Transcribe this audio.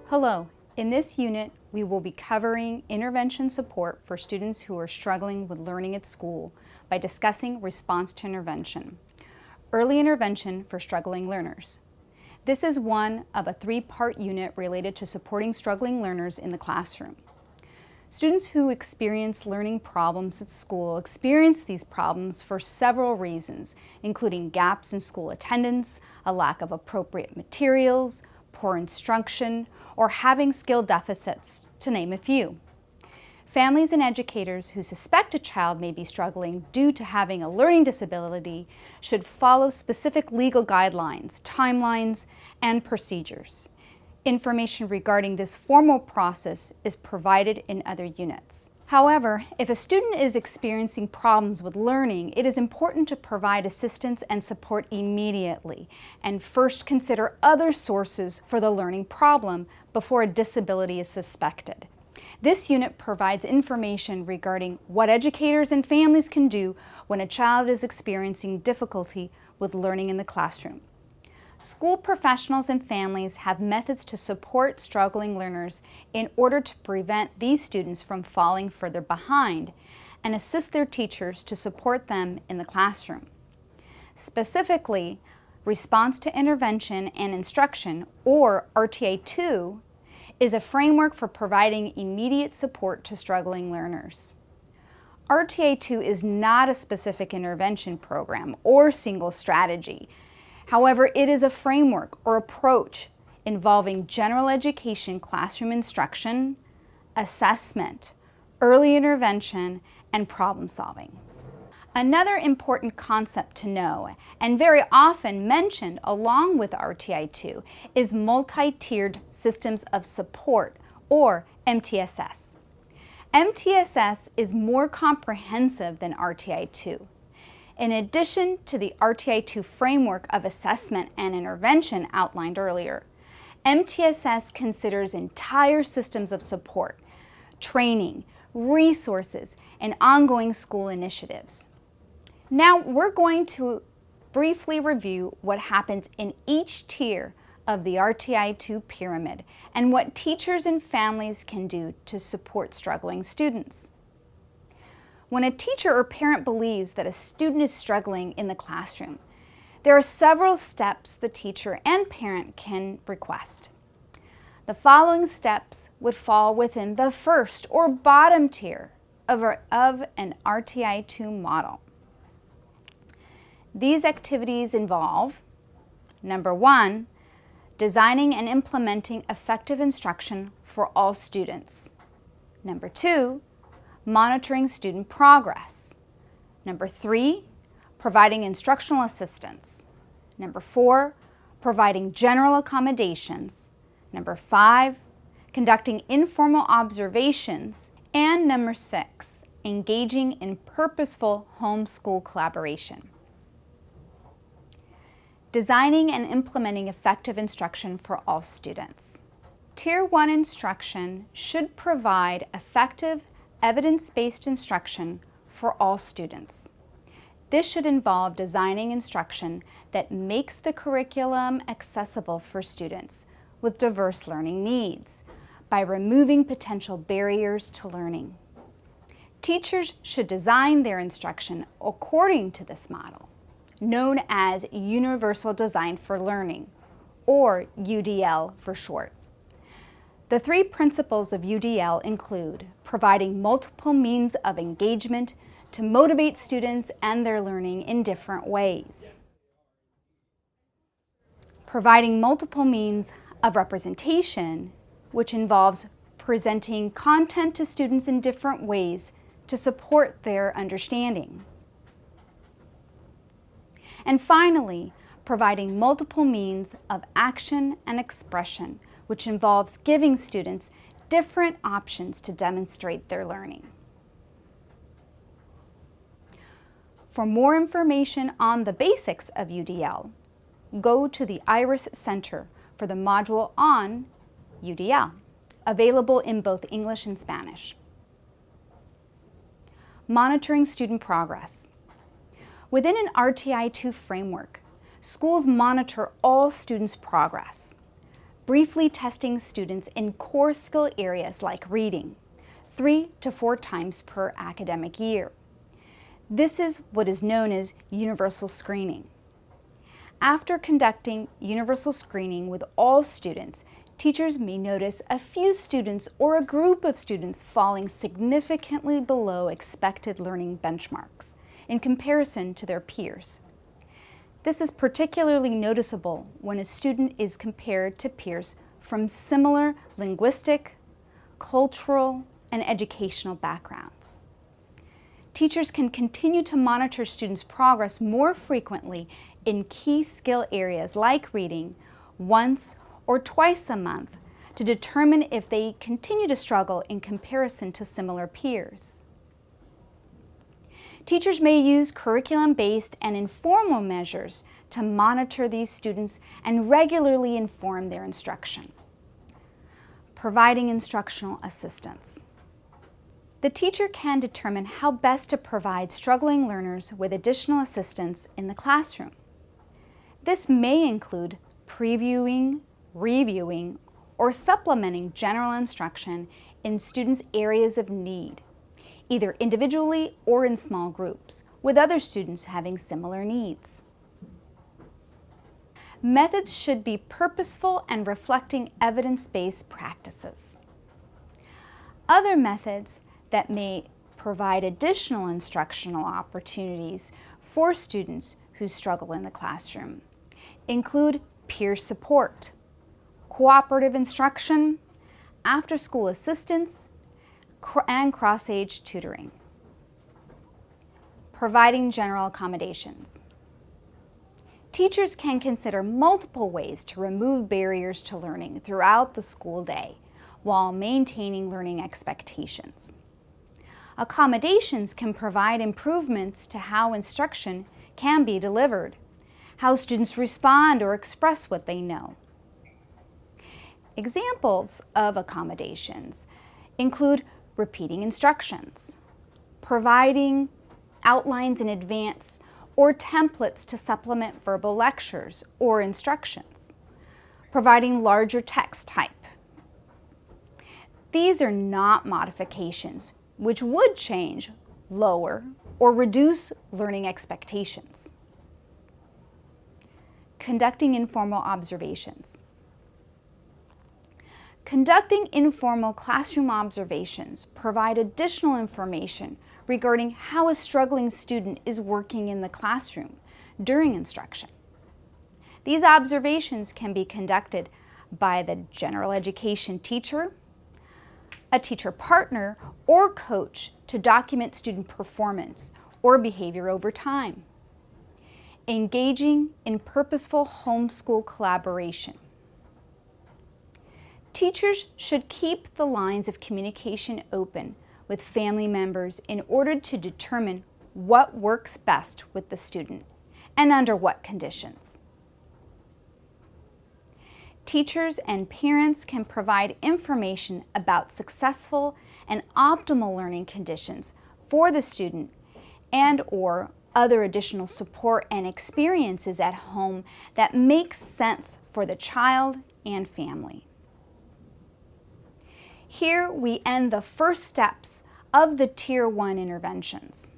Hello, in this unit we will be covering intervention support for students who are struggling with learning at school by discussing response to intervention. Early intervention for struggling learners. This is one of a three-part unit related to supporting struggling learners in the classroom. Students who experience learning problems at school experience these problems for several reasons, including gaps in school attendance, a lack of appropriate materials, poor instruction, or having skill deficits, to name a few. Families and educators who suspect a child may be struggling due to having a learning disability should follow specific legal guidelines, timelines, and procedures. Information regarding this formal process is provided in other units. However, if a student is experiencing problems with learning, it is important to provide assistance and support immediately and first consider other sources for the learning problem before a disability is suspected. This unit provides information regarding what educators and families can do when a child is experiencing difficulty with learning in the classroom. School professionals and families have methods to support struggling learners in order to prevent these students from falling further behind and assist their teachers to support them in the classroom. Specifically, Response to Intervention and Instruction, or RTI 2, is a framework for providing immediate support to struggling learners. RTI 2 is not a specific intervention program or single strategy. However, it is a framework or approach involving general education classroom instruction, assessment, early intervention, and problem solving. Another important concept to know, and very often mentioned along with RTI 2, is multi-tiered systems of support, or MTSS. MTSS is more comprehensive than RTI 2. In addition to the RTI 2 framework of assessment and intervention outlined earlier, MTSS considers entire systems of support, training, resources, and ongoing school initiatives. Now we're going to briefly review what happens in each tier of the RTI 2 pyramid and what teachers and families can do to support struggling students. When a teacher or parent believes that a student is struggling in the classroom, there are several steps the teacher and parent can request. The following steps would fall within the first or bottom tier of an RTI 2 model. These activities involve, number 1, designing and implementing effective instruction for all students. Number 2, monitoring student progress. Number 3, providing instructional assistance. Number 4, providing general accommodations. Number 5, conducting informal observations. And number 6, engaging in purposeful homeschool collaboration. Designing and implementing effective instruction for all students. Tier 1 instruction should provide effective, evidence-based instruction for all students. This should involve designing instruction that makes the curriculum accessible for students with diverse learning needs by removing potential barriers to learning. Teachers should design their instruction according to this model, known as Universal Design for Learning, or UDL for short. The 3 principles of UDL include providing multiple means of engagement to motivate students and their learning in different ways. Providing multiple means of representation, which involves presenting content to students in different ways to support their understanding. And finally, providing multiple means of action and expression, which involves giving students different options to demonstrate their learning. For more information on the basics of UDL, go to the IRIS Center for the module on UDL, available in both English and Spanish. Monitoring student progress. Within an RTI 2 framework, schools monitor all students' progress. briefly testing students in core skill areas like reading, 3 to 4 times per academic year. This is what is known as universal screening. After conducting universal screening with all students, teachers may notice a few students or a group of students falling significantly below expected learning benchmarks in comparison to their peers. This is particularly noticeable when a student is compared to peers from similar linguistic, cultural, and educational backgrounds. Teachers can continue to monitor students' progress more frequently in key skill areas like reading once or twice a month to determine if they continue to struggle in comparison to similar peers. Teachers may use curriculum-based and informal measures to monitor these students and regularly inform their instruction. Providing instructional assistance. The teacher can determine how best to provide struggling learners with additional assistance in the classroom. This may include previewing, reviewing, or supplementing general instruction in students' areas of need, either individually or in small groups, with other students having similar needs. Methods should be purposeful and reflecting evidence-based practices. Other methods that may provide additional instructional opportunities for students who struggle in the classroom include peer support, cooperative instruction, after-school assistance, and cross-age tutoring. Providing general accommodations. Teachers can consider multiple ways to remove barriers to learning throughout the school day while maintaining learning expectations. Accommodations can provide improvements to how instruction can be delivered, how students respond or express what they know. Examples of accommodations include repeating instructions, providing outlines in advance or templates to supplement verbal lectures or instructions, providing larger text type. These are not modifications which would change, lower, or reduce learning expectations. Conducting informal observations. Conducting informal classroom observations provide additional information regarding how a struggling student is working in the classroom during instruction. These observations can be conducted by the general education teacher, a teacher partner, or coach to document student performance or behavior over time. Engaging in purposeful homeschool collaboration. Teachers should keep the lines of communication open with family members in order to determine what works best with the student and under what conditions. Teachers and parents can provide information about successful and optimal learning conditions for the student and/or other additional support and experiences at home that make sense for the child and family. Here we end the first steps of the Tier 1 interventions.